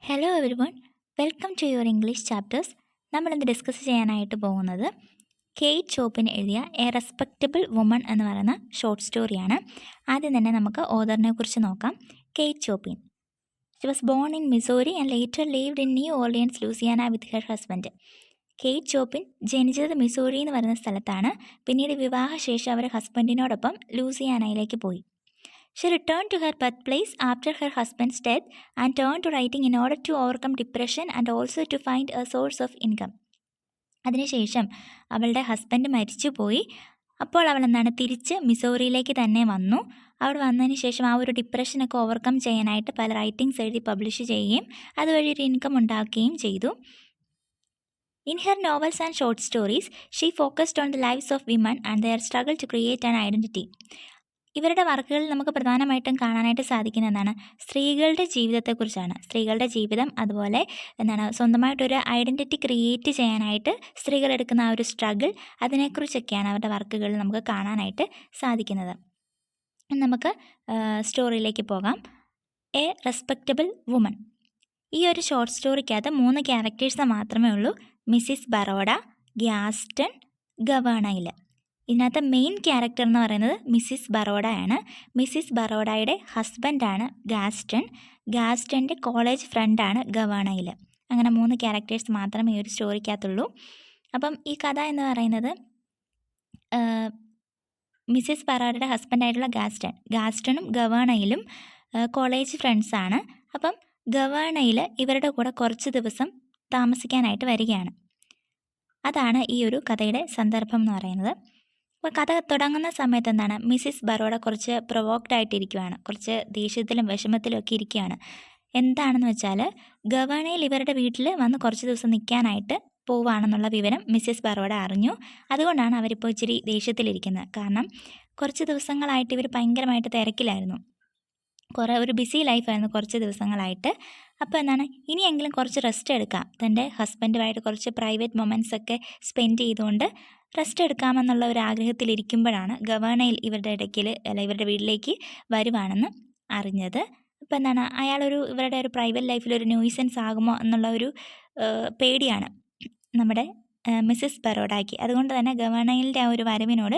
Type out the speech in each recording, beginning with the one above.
Hello everyone, welcome to your English chapters. നമ്മളിന്ന് discuss ചെയ്യാനായിട്ട് പോകുന്നത് കെയ്റ്റ് ചോപ്പിൻ എഴുതിയ എ റെസ്പെക്റ്റബിൾ വുമൺ എന്ന് പറയുന്ന ഷോർട്ട് സ്റ്റോറിയാണ്. ആദ്യം തന്നെ നമുക്ക് ഓതറിനെ കുറിച്ച് നോക്കാം. Kate Chopin. She was born in Missouri and later lived in New Orleans Louisiana with her husband. Kate Chopin ജനിച്ചത് മിസോറി എന്ന് പറയുന്ന സ്ഥലത്താണ്. പിന്നീട് വിവാഹശേഷം അവർ ഹസ്ബൻഡിനോടൊപ്പം ലൂസിയാനയിലേക്ക് പോയി. She returned to her birthplace after her husband's death and turned to writing in order to overcome depression and also to find a source of income. അതിനുശേഷം അവളുടെ husband മരിച്ചുപോയി. അപ്പോൾ അവൾ തിരിച്ച് മിസോറിയിലേക്ക് തന്നെ വന്നു. അവിടെ വന്നതിന് ശേഷം ആ ഒരു ഡിപ്രഷനൊക്കെ ഓവർകം ചെയ്യാനായിട്ട് പല റൈറ്റിംഗ്സ് എഴുതി പബ്ലിഷ് ചെയ്യുകയും അതുവഴി ഒരു ഇൻകം ഉണ്ടാക്കുകയും ചെയ്തു. In her novels and short stories, she focused on the lives of women and their struggle to create an identity. ഇവരുടെ വർക്കുകളിൽ നമുക്ക് പ്രധാനമായിട്ടും കാണാനായിട്ട് സാധിക്കുന്ന എന്താണ്, സ്ത്രീകളുടെ ജീവിതത്തെക്കുറിച്ചാണ്. സ്ത്രീകളുടെ ജീവിതം, അതുപോലെ സ്വന്തമായിട്ടൊരു ഐഡൻറ്റിറ്റി ക്രിയേറ്റ് ചെയ്യാനായിട്ട് സ്ത്രീകൾ എടുക്കുന്ന ആ ഒരു സ്ട്രഗിൾ, അതിനെക്കുറിച്ചൊക്കെയാണ് അവരുടെ വർക്കുകളിൽ നമുക്ക് കാണാനായിട്ട് സാധിക്കുന്നത്. നമുക്ക് സ്റ്റോറിയിലേക്ക് പോകാം. A respectable woman. ഈ ഒരു ഷോർട്ട് സ്റ്റോറിക്കകത്ത് 3 ക്യാരക്ടേഴ്സ് മാത്രമേ ഉള്ളൂ. Mrs Baroda, Gaston, Gouvernail. ഇതിനകത്ത് മെയിൻ ക്യാരക്ടർ എന്ന് പറയുന്നത് മിസ്സിസ് ബറോഡയാണ്. മിസ്സിസ് ബറോഡയുടെ ഹസ്ബൻഡാണ് ഗാസ്റ്റൺ. ഗാസ്റ്റൻ്റെ കോളേജ് ഫ്രണ്ടാണ് ഗവേണയിൽ. അങ്ങനെ 3 ക്യാരക്ടേഴ്സ് മാത്രമേ ഈ ഒരു സ്റ്റോറിക്കകത്തുള്ളൂ. അപ്പം ഈ കഥ എന്ന് പറയുന്നത് മിസ്സിസ് ബറോഡയുടെ ഹസ്ബൻഡായിട്ടുള്ള ഗാസ്റ്റണും ഗവേണയിലും കോളേജ് ഫ്രണ്ട്സാണ്. അപ്പം ഗവേണയിൽ ഇവരുടെ കൂടെ കുറച്ച് ദിവസം താമസിക്കാനായിട്ട് വരികയാണ്. അതാണ് ഈ ഒരു കഥയുടെ സന്ദർഭം എന്ന് പറയുന്നത്. അപ്പോൾ കഥ തുടങ്ങുന്ന സമയത്ത് മിസ്സിസ് ബറോഡ കുറച്ച് പ്രൊവോക്ഡ് ആയിട്ടിരിക്കുകയാണ്, കുറച്ച് ദേഷ്യത്തിലും വിഷമത്തിലും ഒക്കെ ഇരിക്കുകയാണ്. എന്താണെന്ന് വെച്ചാൽ, ഗവേണയിൽ ഇവരുടെ വീട്ടിൽ വന്ന് കുറച്ച് ദിവസം നിൽക്കാനായിട്ട് പോവുകയാണെന്നുള്ള വിവരം മിസ്സിസ് ബറോഡ അറിഞ്ഞു. അതുകൊണ്ടാണ് അവരിപ്പോൾ ഇച്ചിരി ദേഷ്യത്തിലിരിക്കുന്നത്. കാരണം കുറച്ച് ദിവസങ്ങളായിട്ട് ഇവർ ഭയങ്കരമായിട്ട് തിരക്കിലായിരുന്നു, ഒരു ബിസി ലൈഫായിരുന്നു കുറച്ച് ദിവസങ്ങളായിട്ട്. അപ്പോൾ ഇനിയെങ്കിലും കുറച്ച് റെസ്റ്റ് എടുക്കാം, തൻ്റെ ഹസ്ബൻഡുമായിട്ട് കുറച്ച് പ്രൈവറ്റ് മൊമെൻറ്റ്സ് ഒക്കെ സ്പെൻഡ് ചെയ്തുകൊണ്ട് റെസ്റ്റ് എടുക്കാമെന്നുള്ള ഒരു ആഗ്രഹത്തിലിരിക്കുമ്പോഴാണ് ഗവേണയിൽ ഇവരുടെ വീട്ടിലേക്ക് വരുവാണെന്ന് അറിഞ്ഞത്. അപ്പോൾ ഇവരുടെ ഒരു പ്രൈവറ്റ് ലൈഫിലൊരു ന്യൂയിസൻസ് ആകുമോ എന്നുള്ള ഒരു പേടിയാണ് നമ്മുടെ മിസ്സിസ് ബറോഡയ്ക്ക്. അതുകൊണ്ട് തന്നെ ഗവേണയിലെ ആ ഒരു വരവിനോട്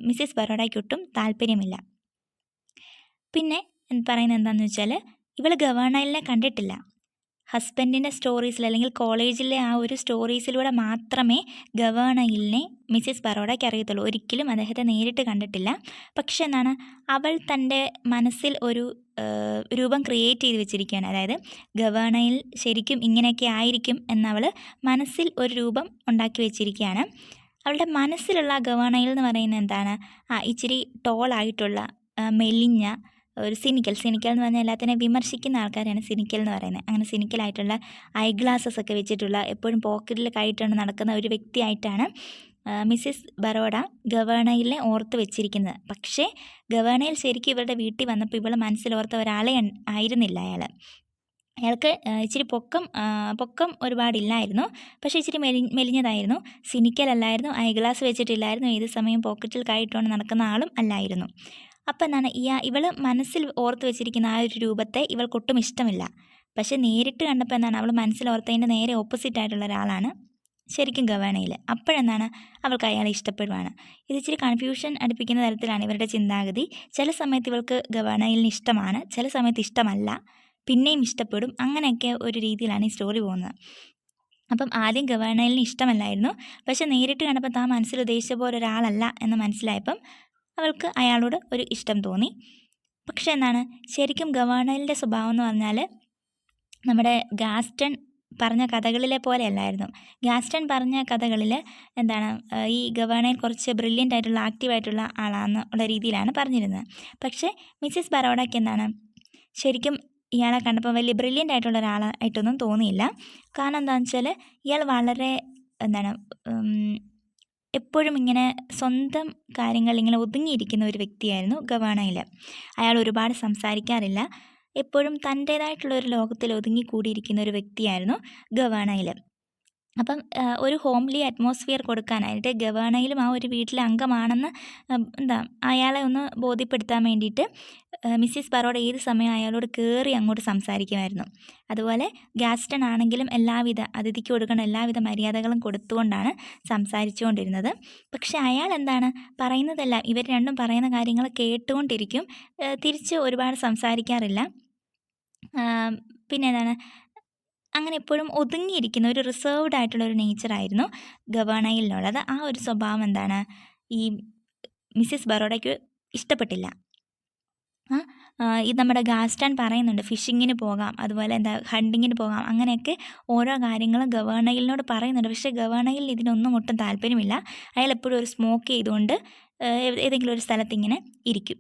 മിസ്സിസ് ബറോഡയ്ക്ക് ഒട്ടും താല്പര്യമില്ല. പിന്നെ പറയുന്നത് എന്താണെന്ന് വെച്ചാൽ, ഇവൾ ഗവേണയിലിനെ കണ്ടിട്ടില്ല. ഹസ്ബൻഡിൻ്റെ സ്റ്റോറീസിൽ അല്ലെങ്കിൽ കോളേജിലെ ആ ഒരു സ്റ്റോറീസിലൂടെ മാത്രമേ ഗവേണയിലിനെ മിസ്സിസ് ബറോഡയ്ക്ക് അറിയത്തുള്ളൂ. ഒരിക്കലും അദ്ദേഹത്തെ നേരിട്ട് കണ്ടിട്ടില്ല. പക്ഷെ അവൾ തൻ്റെ മനസ്സിൽ ഒരു രൂപം ക്രിയേറ്റ് ചെയ്ത് വെച്ചിരിക്കുകയാണ്. അതായത് ഗവേണയിൽ ശരിക്കും ഇങ്ങനെയൊക്കെ ആയിരിക്കും എന്നവൾ മനസ്സിൽ ഒരു രൂപം ഉണ്ടാക്കി വെച്ചിരിക്കുകയാണ്. അവളുടെ മനസ്സിലുള്ള ഗവേണയിൽ എന്ന് പറയുന്നത് ഇച്ചിരി ടോളായിട്ടുള്ള, മെലിഞ്ഞ ഒരു സിനിക്കൽ എന്ന് പറഞ്ഞാൽ എല്ലാത്തിനെയും വിമർശിക്കുന്ന ആൾക്കാരാണ് സിനിക്കൽ എന്ന് പറയുന്നത്. അങ്ങനെ സിനിക്കലായിട്ടുള്ള ഐ ഗ്ലാസസ് ഒക്കെ വെച്ചിട്ടുള്ള, എപ്പോഴും പോക്കറ്റിൽ കൈയിട്ടാണ് നടക്കുന്ന ഒരു വ്യക്തിയായിട്ടാണ് മിസ്സിസ് ബറോഡ ഗവേണയിലെ ഓർത്ത് വെച്ചിരിക്കുന്നത്. പക്ഷേ ഗവേണയിൽ ശരിക്കും ഇവരുടെ വീട്ടിൽ വന്നപ്പോൾ ഇവൾ മനസ്സിലോർത്ത ഒരാളെ ആയിരുന്നില്ല അയാൾക്ക് ഇച്ചിരി പൊക്കം ഒരുപാടില്ലായിരുന്നു. പക്ഷേ ഇച്ചിരി മെലിഞ്ഞതായിരുന്നു. സിനിക്കലല്ലായിരുന്നു, ഐ ഗ്ലാസ് വെച്ചിട്ടില്ലായിരുന്നു, ഏത് സമയം പോക്കറ്റിൽ കൈയിട്ടുകൊണ്ട് നടക്കുന്ന ആളും അല്ലായിരുന്നു. അപ്പം ഇവൾ മനസ്സിൽ ഓർത്ത് വെച്ചിരിക്കുന്ന ആ ഒരു രൂപത്തെ ഇവൾക്കൊട്ടും ഇഷ്ടമില്ല. പക്ഷെ നേരിട്ട് കണ്ടപ്പോൾ അവൾ മനസ്സിൽ ഓർത്തതിൻ്റെ നേരെ ഓപ്പോസിറ്റ് ആയിട്ടുള്ള ഒരാളാണ് ശരിക്കും ഗവേണയിൽ. അവൾക്ക് അയാളെ ഇഷ്ടപ്പെടുവാണ്. ഇത് ഇച്ചിരി കൺഫ്യൂഷൻ അടുപ്പിക്കുന്ന തരത്തിലാണ് ഇവരുടെ ചിന്താഗതി. ചില സമയത്ത് ഇവൾക്ക് ഗവേണയിലിന് ഇഷ്ടമാണ്, ചില സമയത്ത് ഇഷ്ടമല്ല, പിന്നെയും ഇഷ്ടപ്പെടും. അങ്ങനെയൊക്കെ ഒരു രീതിയിലാണ് ഈ സ്റ്റോറി പോകുന്നത്. അപ്പം ആദ്യം ഗവേണയിലിന് ഇഷ്ടമല്ലായിരുന്നു, പക്ഷെ നേരിട്ട് കണ്ടപ്പോൾ താൻ മനസ്സിൽ ഉദ്ദേശിച്ച പോലെ ഒരാളല്ല എന്ന് മനസ്സിലായപ്പം അവൾക്ക് അയാളോട് ഒരു ഇഷ്ടം തോന്നി. പക്ഷെ ശരിക്കും ഗവേണയിലിൻ്റെ സ്വഭാവം എന്ന് പറഞ്ഞാൽ നമ്മുടെ ഗാസ്റ്റൺ പറഞ്ഞ കഥകളിലെ പോലെ അല്ലായിരുന്നു. ഗാസ്റ്റൺ പറഞ്ഞ കഥകളിൽ ഈ ഗവേണയിൽ കുറച്ച് ബ്രില്യൻ്റ് ആയിട്ടുള്ള, ആക്റ്റീവായിട്ടുള്ള ആളാണെന്നുള്ള രീതിയിലാണ് പറഞ്ഞിരുന്നത്. പക്ഷേ മിസ്സിസ് ബറോഡയ്ക്ക് ശരിക്കും ഇയാളെ കണ്ടപ്പോൾ വലിയ ബ്രില്യൻ്റ് ആയിട്ടുള്ള ഒരാളായിട്ടൊന്നും തോന്നിയില്ല. കാരണം എന്താണെന്ന് വെച്ചാൽ, ഇയാൾ വളരെ എപ്പോഴും ഇങ്ങനെ സ്വന്തം കാര്യങ്ങൾ ഇങ്ങനെ ഒതുങ്ങിയിരിക്കുന്ന ഒരു വ്യക്തിയായിരുന്നു ഗവേണയിൽ. അയാൾ ഒരുപാട് സംസാരിക്കാറില്ല, എപ്പോഴും തൻ്റേതായിട്ടുള്ള ഒരു ലോകത്തിൽ ഒതുങ്ങിക്കൂടിയിരിക്കുന്ന ഒരു വ്യക്തിയായിരുന്നു ഗവേണയിൽ. അപ്പം ഒരു ഹോംലി അറ്റ്മോസ്ഫിയർ കൊടുക്കാനായിട്ട് ഗവേണയിലും ആ ഒരു വീട്ടിലെ അംഗമാണെന്ന് അയാളെ ഒന്ന് ബോധ്യപ്പെടുത്താൻ വേണ്ടിയിട്ട് മിസ്സിസ് ബറോഡ ഏത് സമയം അയാളോട് കയറി അങ്ങോട്ട് സംസാരിക്കുമായിരുന്നു. അതുപോലെ ഗാസ്റ്റൺ ആണെങ്കിലും അതിഥിക്ക് കൊടുക്കേണ്ട എല്ലാവിധ മര്യാദകളും കൊടുത്തുകൊണ്ടാണ് സംസാരിച്ചുകൊണ്ടിരുന്നത്. പക്ഷെ അയാൾ പറയുന്നതെല്ലാം ഇവർ രണ്ടും പറയുന്ന കാര്യങ്ങൾ കേട്ടുകൊണ്ടിരിക്കും, തിരിച്ച് ഒരുപാട് സംസാരിക്കാറില്ല. പിന്നെ അങ്ങനെ എപ്പോഴും ഒതുങ്ങിയിരിക്കുന്ന ഒരു റിസർവ്ഡ് ആയിട്ടുള്ള ഒരു നേച്ചറായിരുന്നു ഗവേണയിലുള്ളത്. ആ ഒരു സ്വഭാവം ഈ മിസ്സിസ് ബറോഡയ്ക്ക് ഇഷ്ടപ്പെട്ടില്ല. ഇത് നമ്മുടെ ഗാസ്റ്റൺ പറയുന്നുണ്ട് ഫിഷിങ്ങിന് പോകാം, അതുപോലെ ഹണ്ടിങ്ങിന് പോകാം, അങ്ങനെയൊക്കെ ഓരോ കാര്യങ്ങളും ഗവേണയിലിനോട് പറയുന്നുണ്ട്. പക്ഷേ ഗവേണയിൽ ഇതിനൊന്നും ഒട്ടും താല്പര്യമില്ല. അയാൾ എപ്പോഴും ഒരു സ്മോക്ക് ചെയ്തുകൊണ്ട് ഏതെങ്കിലും ഒരു സ്ഥലത്ത് ഇങ്ങനെ ഇരിക്കും.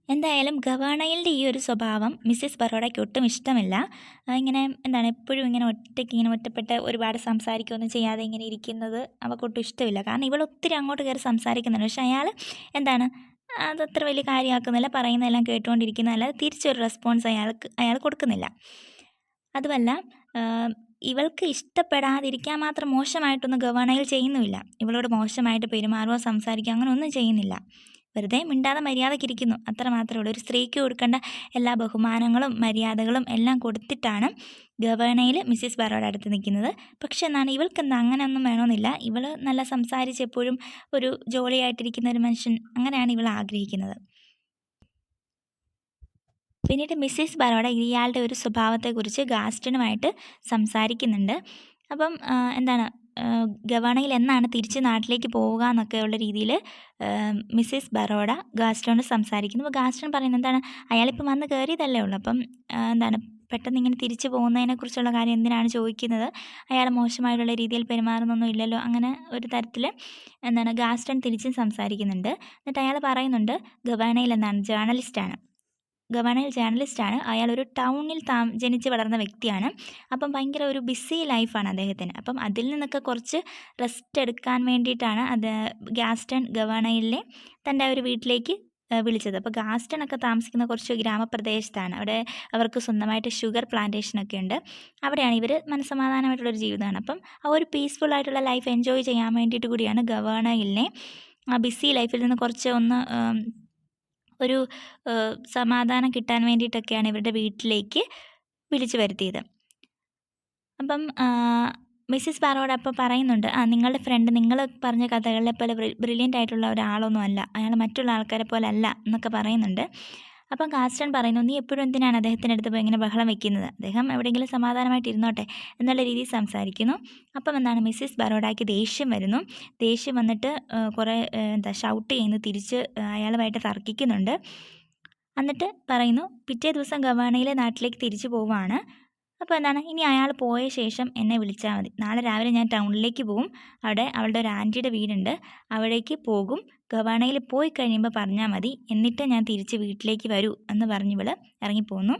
എന്തായാലും ഗവേണയിലിൻ്റെ ഈ ഒരു സ്വഭാവം മിസ്സിസ് ബറോഡയ്ക്ക് ഒട്ടും ഇഷ്ടമില്ല. ഇങ്ങനെ എപ്പോഴും ഇങ്ങനെ ഒറ്റപ്പെട്ട് ഒരുപാട് സംസാരിക്കുകയൊന്നും ചെയ്യാതെ ഇങ്ങനെ ഇരിക്കുന്നത് അവൾക്കൊട്ടും ഇഷ്ടമില്ല. കാരണം ഇവൾ ഒത്തിരി അങ്ങോട്ട് കയറി സംസാരിക്കുന്നുണ്ട്. പക്ഷെ അയാൾ അതത്ര വലിയ കാര്യമാക്കുന്നില്ല, പറയുന്നതെല്ലാം കേട്ടുകൊണ്ടിരിക്കുന്നതല്ലാതെ തിരിച്ചൊരു റെസ്പോൺസ് അയാൾ കൊടുക്കുന്നില്ല. അതുമല്ല, ഇവൾക്ക് ഇഷ്ടപ്പെടാതിരിക്കാൻ മാത്രം മോശമായിട്ടൊന്നും ഗവേണയിൽ ചെയ്യുന്നുമില്ല. ഇവളോട് മോശമായിട്ട് പെരുമാറുകയോ സംസാരിക്കുകയോ അങ്ങനെ ഒന്നും ചെയ്യുന്നില്ല. വെറുതെ മിണ്ടാതെ മര്യാദയ്ക്കിരിക്കുന്നു, അത്ര മാത്രമേ ഉള്ളൂ. ഒരു സ്ത്രീക്ക് കൊടുക്കേണ്ട എല്ലാ ബഹുമാനങ്ങളും മര്യാദകളും എല്ലാം കൊടുത്തിട്ടാണ് ഗവേണയിൽ മിസ്സിസ് ബറോഡ അടുത്ത് നിൽക്കുന്നത്. പക്ഷെ ഇവൾക്ക് അങ്ങനെയൊന്നും വേണമെന്നില്ല. ഇവൾ നല്ല സംസാരിച്ച് എപ്പോഴും ഒരു ജോളിയായിട്ടിരിക്കുന്ന ഒരു മനുഷ്യൻ, അങ്ങനെയാണ് ഇവൾ ആഗ്രഹിക്കുന്നത്. പിന്നീട് മിസ്സിസ് ബറോഡ ഇയാളുടെ ഒരു സ്വഭാവത്തെക്കുറിച്ച് ഗാസ്റ്റണുമായിട്ട് സംസാരിക്കുന്നുണ്ട്. അപ്പം ഗവേണയിൽ എന്നാണ് തിരിച്ച് നാട്ടിലേക്ക് പോവുക എന്നൊക്കെയുള്ള രീതിയിൽ മിസ്സിസ് ബറോഡ ഗാസ്റ്റോണോട് സംസാരിക്കുന്നു. അപ്പോൾ ഗാസ്റ്റൺ പറയുന്നത് അയാളിപ്പം വന്ന് കയറിയതല്ലേ ഉള്ളൂ, അപ്പം പെട്ടെന്ന് ഇങ്ങനെ തിരിച്ചു പോകുന്നതിനെക്കുറിച്ചുള്ള കാര്യം എന്തിനാണ് ചോദിക്കുന്നത്, അയാൾ മോശമായിട്ടുള്ള രീതിയിൽ പെരുമാറുന്നൊന്നും ഇല്ലല്ലോ, അങ്ങനെ ഒരു തരത്തിൽ ഗാസ്റ്റൺ തിരിച്ചും സംസാരിക്കുന്നുണ്ട്. എന്നിട്ട് അയാൾ പറയുന്നുണ്ട് ഗവേണയിൽ ജേർണലിസ്റ്റാണ്. അയാളൊരു ടൗണിൽ ജനിച്ച് വളർന്ന വ്യക്തിയാണ്. അപ്പം ഭയങ്കര ഒരു ബിസി ലൈഫാണ് അദ്ദേഹത്തിന്. അപ്പം അതിൽ നിന്നൊക്കെ കുറച്ച് റെസ്റ്റ് എടുക്കാൻ വേണ്ടിയിട്ടാണ് ഗാസ്റ്റൺ ഗവേണയിലെ തൻ്റെ ഒരു വീട്ടിലേക്ക് വിളിച്ചത്. അപ്പോൾ ഗാസ്റ്റണൊക്കെ താമസിക്കുന്ന കുറച്ച് ഗ്രാമപ്രദേശത്താണ്. അവിടെ അവർക്ക് സ്വന്തമായിട്ട് ഷുഗർ പ്ലാന്റേഷനൊക്കെ ഉണ്ട്. അവിടെയാണ് ഇവർ മനസ്സമാധാനമായിട്ടുള്ളൊരു ജീവിതമാണ്. അപ്പം ആ ഒരു പീസ്ഫുൾ ആയിട്ടുള്ള ലൈഫ് എൻജോയ് ചെയ്യാൻ വേണ്ടിയിട്ട് കൂടിയാണ് ഗവേണയിലെ ആ ബിസി ലൈഫിൽ നിന്ന് കുറച്ച് ഒരു സമാധാനം കിട്ടാൻ വേണ്ടിയിട്ടൊക്കെയാണ് ഇവരുടെ വീട്ടിലേക്ക് വിളിച്ചു വരുത്തിയത്. അപ്പം മിസ്സിസ് ബറോഡ അപ്പോൾ പറയുന്നുണ്ട്, നിങ്ങളുടെ ഫ്രണ്ട് നിങ്ങൾ പറഞ്ഞ കഥകളിലെ പോലെ ബ്രില്യൻ്റ് ആയിട്ടുള്ള ഒരാളൊന്നും അല്ല, അയാൾ മറ്റുള്ള ആൾക്കാരെ പോലെ അല്ല എന്നൊക്കെ പറയുന്നുണ്ട്. അപ്പം ഗാസ്റ്റൺ പറയുന്നു, നീ എപ്പോഴും എന്തിനാണ് അദ്ദേഹത്തിൻ്റെ അടുത്ത് പോയി ഇങ്ങനെ ബഹളം വെക്കുന്നത്, അദ്ദേഹം എവിടെയെങ്കിലും സമാധാനമായിട്ട് ഇരുന്നോട്ടെ എന്നുള്ള രീതിയിൽ സംസാരിക്കുന്നു. അപ്പം മിസ്സിസ് ബറോഡയ്ക്ക് ദേഷ്യം വരുന്നു. ദേഷ്യം വന്നിട്ട് കുറേ ഷൗട്ട് ചെയ്യുന്നു, തിരിച്ച് അയാളുമായിട്ട് തർക്കിക്കുന്നുണ്ട്. എന്നിട്ട് പറയുന്നു, പിറ്റേ ദിവസം ഗവേണയിലെ നാട്ടിലേക്ക് തിരിച്ചു പോവുകയാണ്. അപ്പോൾ ഇനി അയാൾ പോയ ശേഷം എന്നെ വിളിച്ചാൽ മതി, നാളെ രാവിലെ ഞാൻ ടൗണിലേക്ക് പോകും, അവിടെ അവളുടെ ഒരു ആൻറ്റിയുടെ വീടുണ്ട്, അവിടേക്ക് പോകും, ഗവേണയിൽ പോയി കഴിയുമ്പോൾ പറഞ്ഞാൽ മതി, എന്നിട്ട് ഞാൻ തിരിച്ച് വീട്ടിലേക്ക് വരൂ എന്ന് പറഞ്ഞിവൾ ഇറങ്ങിപ്പോന്നു.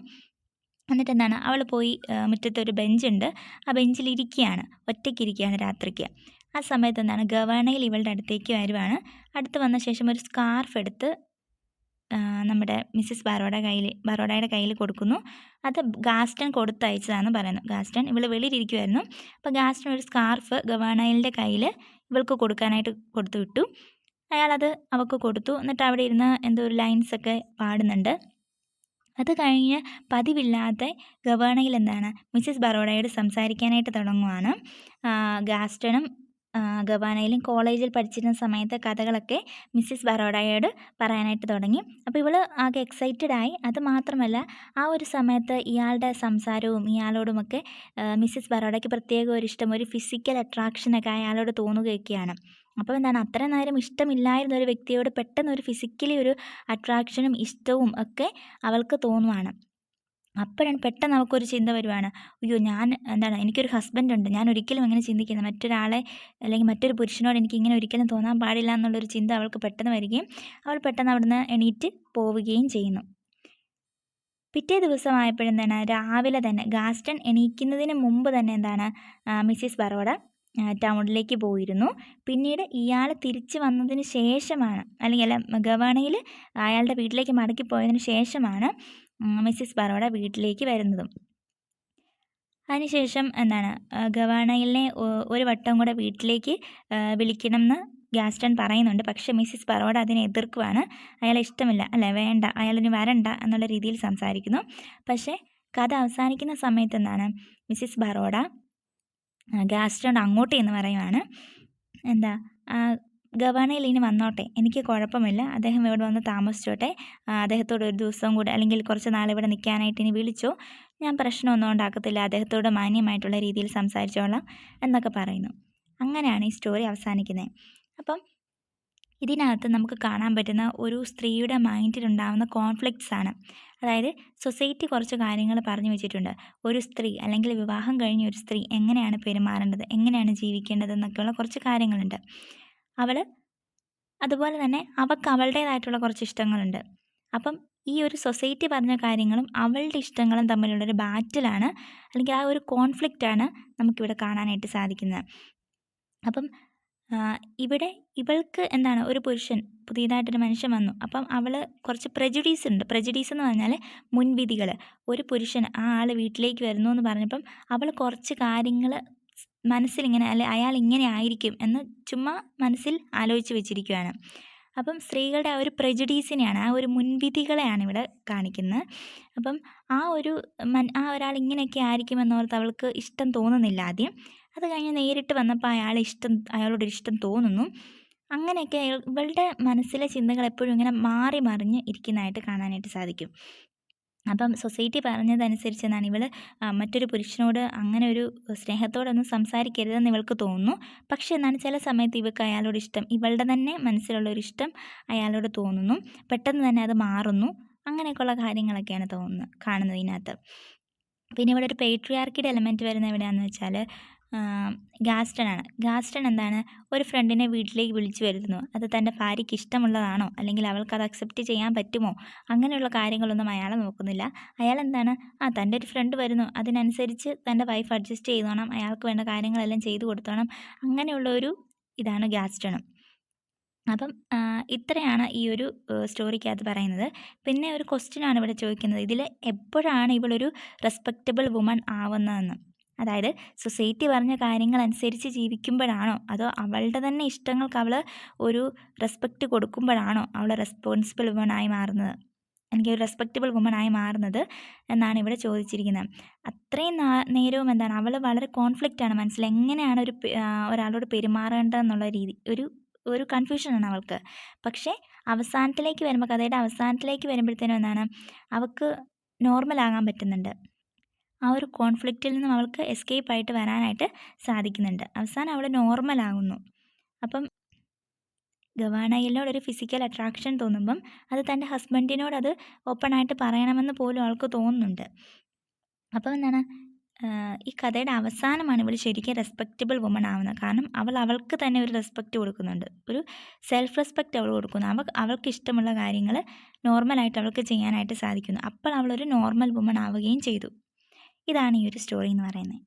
എന്നിട്ട് അവൾ പോയി മുറ്റത്തൊരു ബെഞ്ചുണ്ട്, ആ ബെഞ്ചിലിരിക്കുകയാണ്, ഒറ്റയ്ക്കിരിക്കുകയാണ് രാത്രിക്ക്. ആ സമയത്ത് ഗവേണയിൽ ഇവളുടെ അടുത്തേക്ക് വരുവാണ്. അടുത്ത് വന്ന ശേഷം ഒരു സ്കാർഫ് എടുത്ത് നമ്മുടെ മിസ്സിസ് ബറോഡയുടെ കയ്യിൽ കൊടുക്കുന്നു. അത് ഗാസ്റ്റൺ കൊടുത്തയച്ചതാണെന്ന് പറയുന്നു. ഗാസ്റ്റൺ ഇവൾ വെളിയിലിരിക്കുമായിരുന്നു. അപ്പോൾ ഗാസ്റ്റൺ ഒരു സ്കാർഫ് ഗവേണയിലിൻ്റെ കയ്യിൽ ഇവൾക്ക് കൊടുക്കാനായിട്ട് കൊടുത്തു വിട്ടു. അയാളത് അവൾക്ക് കൊടുത്തു. എന്നിട്ട് അവിടെ ഇരുന്ന് എന്തോ ഒരു ലൈൻസൊക്കെ പാടുന്നുണ്ട്. അത് കഴിഞ്ഞ് പതിവില്ലാതെ ഗവേണയിൽ മിസ്സിസ് ബറോഡയോട് സംസാരിക്കാനായിട്ട് തുടങ്ങുവാണ്. ഗാസ്റ്റണും ഗവാനയിലും കോളേജിൽ പഠിച്ചിരുന്ന സമയത്തെ കഥകളൊക്കെ മിസ്സിസ് ബറോഡയോട് പറയാനായിട്ട് തുടങ്ങി. അപ്പോൾ ഇവൾ ആകെ എക്സൈറ്റഡായി. അത് മാത്രമല്ല, ആ ഒരു സമയത്ത് ഇയാളുടെ സംസാരവും ഇയാളോടുമൊക്കെ മിസ്സിസ് ബറോഡയ്ക്ക് പ്രത്യേക ഒരിഷ്ടം, ഒരു ഫിസിക്കൽ അട്രാക്ഷനൊക്കെ അയാളോട് തോന്നുകയൊക്കെയാണ്. അപ്പോൾ അത്രയും നേരം ഇഷ്ടമില്ലായിരുന്ന ഒരു വ്യക്തിയോട് പെട്ടെന്ന് ഒരു ഫിസിക്കലി ഒരു അട്രാക്ഷനും ഇഷ്ടവും ഒക്കെ അവൾക്ക് തോന്നുവാണ്. അപ്പോഴാണ് പെട്ടെന്ന് അവൾക്കൊരു ചിന്ത വരുവാണ്, അയ്യോ ഞാൻ എനിക്കൊരു ഹസ്ബൻഡുണ്ട്, ഞാൻ ഒരിക്കലും അങ്ങനെ ചിന്തിക്കുന്നത്, മറ്റൊരാളെ അല്ലെങ്കിൽ മറ്റൊരു പുരുഷനോട് എനിക്ക് ഇങ്ങനെ ഒരിക്കലും തോന്നാൻ പാടില്ല എന്നുള്ളൊരു ചിന്ത അവൾക്ക് പെട്ടെന്ന് വരികയും അവൾ പെട്ടെന്ന് അവിടുന്ന് എണീറ്റ് പോവുകയും ചെയ്യുന്നു. പിറ്റേ ദിവസമായപ്പോഴെന്താണ് രാവിലെ തന്നെ ഗാസ്റ്റൺ എണീക്കുന്നതിന് മുമ്പ് തന്നെ മിസ്സിസ് ബറോഡ ടൗണിലേക്ക് പോയിരുന്നു. പിന്നീട് ഇയാൾ തിരിച്ച് വന്നതിന് ശേഷമാണ്, അല്ലെങ്കിൽ ഗവേണയിൽ അയാളുടെ വീട്ടിലേക്ക് മടക്കി പോയതിന് ശേഷമാണ് മിസ്സിസ് ബറോഡ വീട്ടിലേക്ക് വരുന്നതും. അതിനുശേഷം എന്താണ് ഗവാണയിലിനെ ഒരു വട്ടം കൂടെ വീട്ടിലേക്ക് വിളിക്കണമെന്ന് ഗാസ്റ്റൺ പറയുന്നുണ്ട്. പക്ഷേ മിസ്സിസ് ബറോഡ അതിനെ എതിർക്കുവാണ്. അയാളെ ഇഷ്ടമില്ല, അല്ലേ, വേണ്ട, അയാളിനി വരണ്ട എന്നുള്ള രീതിയിൽ സംസാരിക്കുന്നു. പക്ഷേ കഥ അവസാനിക്കുന്ന സമയത്ത് എന്താണ് മിസ്സിസ് ബറോഡ ഗാസ്റ്റൺ അങ്ങോട്ട് എന്ന് പറയുവാണ്. എന്താ ഗവാണയിൽ ഇനി വന്നോട്ടെ, എനിക്ക് കുഴപ്പമില്ല, അദ്ദേഹം ഇവിടെ വന്ന് താമസിച്ചോട്ടെ, അദ്ദേഹത്തോട് ഒരു ദിവസം കൂടെ അല്ലെങ്കിൽ കുറച്ച് നാൾ ഇവിടെ നിൽക്കാനായിട്ട് ഇനി വിളിച്ചോ, ഞാൻ പ്രശ്നമൊന്നും ഉണ്ടാക്കത്തില്ല, അദ്ദേഹത്തോട് മാന്യമായിട്ടുള്ള രീതിയിൽ സംസാരിച്ചോളാം എന്നൊക്കെ പറയുന്നു. അങ്ങനെയാണ് ഈ സ്റ്റോറി അവസാനിക്കുന്നത്. അപ്പം ഇതിനകത്ത് നമുക്ക് കാണാൻ പറ്റുന്ന ഒരു സ്ത്രീയുടെ മൈൻഡിലുണ്ടാകുന്ന കോൺഫ്ലിക്ട്സ് ആണ്. അതായത് സൊസൈറ്റി കുറച്ച് കാര്യങ്ങൾ പറഞ്ഞു വെച്ചിട്ടുണ്ട്. ഒരു സ്ത്രീ അല്ലെങ്കിൽ വിവാഹം കഴിഞ്ഞ ഒരു സ്ത്രീ എങ്ങനെയാണ് പെരുമാറേണ്ടത്, എങ്ങനെയാണ് ജീവിക്കേണ്ടത് എന്നൊക്കെയുള്ള കുറച്ച് കാര്യങ്ങളുണ്ട്. അവൾ അതുപോലെ തന്നെ അവൾക്ക് അവളുടേതായിട്ടുള്ള കുറച്ച് ഇഷ്ടങ്ങളുണ്ട്. അപ്പം ഈ ഒരു സൊസൈറ്റി പറഞ്ഞ കാര്യങ്ങളും അവളുടെ ഇഷ്ടങ്ങളും തമ്മിലുള്ളൊരു ബാറ്റിലാണ്, അല്ലെങ്കിൽ ആ ഒരു കോൺഫ്ലിക്റ്റാണ് നമുക്കിവിടെ കാണാനായിട്ട് സാധിക്കുന്നത്. അപ്പം ഇവിടെ ഇവൾക്ക് എന്താണ്, ഒരു പുരുഷൻ, പുതിയതായിട്ടൊരു മനുഷ്യൻ വന്നു. അപ്പം അവൾ കുറച്ച് പ്രജുഡീസ് ഉണ്ട്. പ്രജുഡീസ് എന്ന് പറഞ്ഞാൽ മുൻവിധികൾ. ഒരു പുരുഷൻ ആ ആൾ വീട്ടിലേക്ക് വരുന്നു എന്ന് പറഞ്ഞപ്പം അവൾ കുറച്ച് കാര്യങ്ങൾ മനസ്സിലിങ്ങനെ, അല്ലെ അയാൾ ഇങ്ങനെ ആയിരിക്കും എന്ന് ചുമ്മാ മനസ്സിൽ ആലോചിച്ച് വെച്ചിരിക്കുകയാണ്. അപ്പം സ്ത്രീകളുടെ ആ ഒരു പ്രജുഡീസിനെയാണ്, ആ ഒരു മുൻവിധികളെയാണ് ഇവിടെ കാണിക്കുന്നത്. അപ്പം ആ ഒരാൾ ഇങ്ങനെയൊക്കെ ആയിരിക്കുമെന്നോർത്ത് അവൾക്ക് ഇഷ്ടം തോന്നുന്നില്ല ആദ്യം. അത് കഴിഞ്ഞ് നേരിട്ട് വന്നപ്പോൾ അയാളോടൊരു ഇഷ്ടം തോന്നുന്നു. അങ്ങനെയൊക്കെ ഇവളുടെ മനസ്സിലെ ചിന്തകൾ എപ്പോഴും ഇങ്ങനെ മാറി മറിഞ്ഞ് ഇരിക്കുന്നതായിട്ട് കാണാനായിട്ട് സാധിക്കും. അപ്പം സൊസൈറ്റി പറഞ്ഞതനുസരിച്ചെന്നാണ് ഇവൾ മറ്റൊരു പുരുഷനോട് അങ്ങനെ ഒരു സ്നേഹത്തോടൊന്നും സംസാരിക്കരുതെന്ന് ഇവൾക്ക് തോന്നുന്നു. പക്ഷേ എന്താണ്, ചില സമയത്ത് ഇവൾക്ക് അയാളോട് ഇഷ്ടം, ഇവളുടെ തന്നെ മനസ്സിലുള്ളൊരു ഇഷ്ടം അയാളോട് തോന്നുന്നു. പെട്ടെന്ന് തന്നെ അത് മാറുന്നു. അങ്ങനെയൊക്കെയുള്ള കാര്യങ്ങളൊക്കെയാണ് കാണുന്നത് ഇതിനകത്ത്. പിന്നെ ഇവിടെ ഒരു പേട്രിയാർക്കിയുടെ എലമെൻറ്റ് വരുന്നത് എവിടെയാണെന്ന് വെച്ചാൽ ഗാസ്റ്റൺ ആണ്. ഗാസ്റ്റൺ എന്താണ്, ഒരു ഫ്രണ്ടിനെ വീട്ടിലേക്ക് വിളിച്ചു വരുത്തുന്നു. അത് തൻ്റെ ഭാര്യയ്ക്ക് ഇഷ്ടമുള്ളതാണോ, അല്ലെങ്കിൽ അവൾക്കത് അക്സെപ്റ്റ് ചെയ്യാൻ പറ്റുമോ, അങ്ങനെയുള്ള കാര്യങ്ങളൊന്നും അയാൾ നോക്കുന്നില്ല. അയാൾ എന്താണ്, തൻ്റെ ഒരു ഫ്രണ്ട് വരുന്നു, അതിനനുസരിച്ച് തൻ്റെ വൈഫ് അഡ്ജസ്റ്റ് ചെയ്തോണം, അയാൾക്ക് വേണ്ട കാര്യങ്ങളെല്ലാം ചെയ്തു കൊടുത്തോണം, അങ്ങനെയുള്ളൊരു ഇതാണ് ഗാസ്റ്റണും. അപ്പം ഇത്രയാണ് ഈ ഒരു സ്റ്റോറിക്കകത്ത് പറയുന്നത്. പിന്നെ ഒരു ക്വസ്റ്റ്യനാണ് ഇവിടെ ചോദിക്കുന്നത്, ഇതിൽ എപ്പോഴാണ് ഇവളൊരു റെസ്പെക്റ്റബിൾ വുമൺ ആവുന്നതെന്ന്. അതായത് സൊസൈറ്റി പറഞ്ഞ കാര്യങ്ങളനുസരിച്ച് ജീവിക്കുമ്പോഴാണോ, അതോ അവളുടെ തന്നെ ഇഷ്ടങ്ങൾക്ക് അവൾ ഒരു റെസ്പെക്റ്റ് കൊടുക്കുമ്പോഴാണോ അവൾ റെസ്പോൺസിബിൾ വുമണായി മാറുന്നത്, അല്ലെങ്കിൽ ഒരു റെസ്പെക്റ്റബിൾ വുമണായി മാറുന്നത് എന്നാണ് ഇവിടെ ചോദിച്ചിരിക്കുന്നത്. അത്രയും നേരവും എന്താണ്, അവൾ വളരെ കോൺഫ്ലിക്റ്റാണ് മനസ്സിൽ, എങ്ങനെയാണ് ഒരാളോട് പെരുമാറേണ്ടതെന്നുള്ള രീതി, ഒരു കൺഫ്യൂഷനാണ് അവൾക്ക്. പക്ഷേ അവസാനത്തിലേക്ക് വരുമ്പോൾ, കഥയുടെ അവസാനത്തിലേക്ക് വരുമ്പോഴത്തേനും എന്താണ്, അവൾക്ക് നോർമലാകാൻ പറ്റുന്നുണ്ട്. ആ ഒരു കോൺഫ്ലിക്റ്റിൽ നിന്നും അവൾക്ക് എസ്കേപ്പ് ആയിട്ട് വരാനായിട്ട് സാധിക്കുന്നുണ്ട്. അവസാനം അവൾ നോർമലാകുന്നു. അപ്പം ഗവാണയിലിനോടൊരു ഫിസിക്കൽ അട്രാക്ഷൻ തോന്നുമ്പം അത് തൻ്റെ ഹസ്ബൻഡിനോട് അത് ഓപ്പണായിട്ട് പറയണമെന്ന് പോലും അവൾക്ക് തോന്നുന്നുണ്ട്. അപ്പം എന്താണ്, ഈ കഥയുടെ അവസാനമാണ് ഇവൾ ശരിക്കും റെസ്പെക്റ്റബിൾ വുമൺ ആവുന്നത്. കാരണം അവൾക്ക് തന്നെ ഒരു റെസ്പെക്റ്റ് കൊടുക്കുന്നുണ്ട്, ഒരു സെൽഫ് റെസ്പെക്റ്റ് അവൾ കൊടുക്കുന്നു. അവൾക്ക് ഇഷ്ടമുള്ള കാര്യങ്ങൾ നോർമലായിട്ട് അവൾക്ക് ചെയ്യാനായിട്ട് സാധിക്കുന്നു. അപ്പോൾ അവളൊരു നോർമൽ വുമൺ ആവുകയും ചെയ്തു. ഇതാണ് ഈ ഒരു സ്റ്റോറി എന്ന് പറയുന്നത്.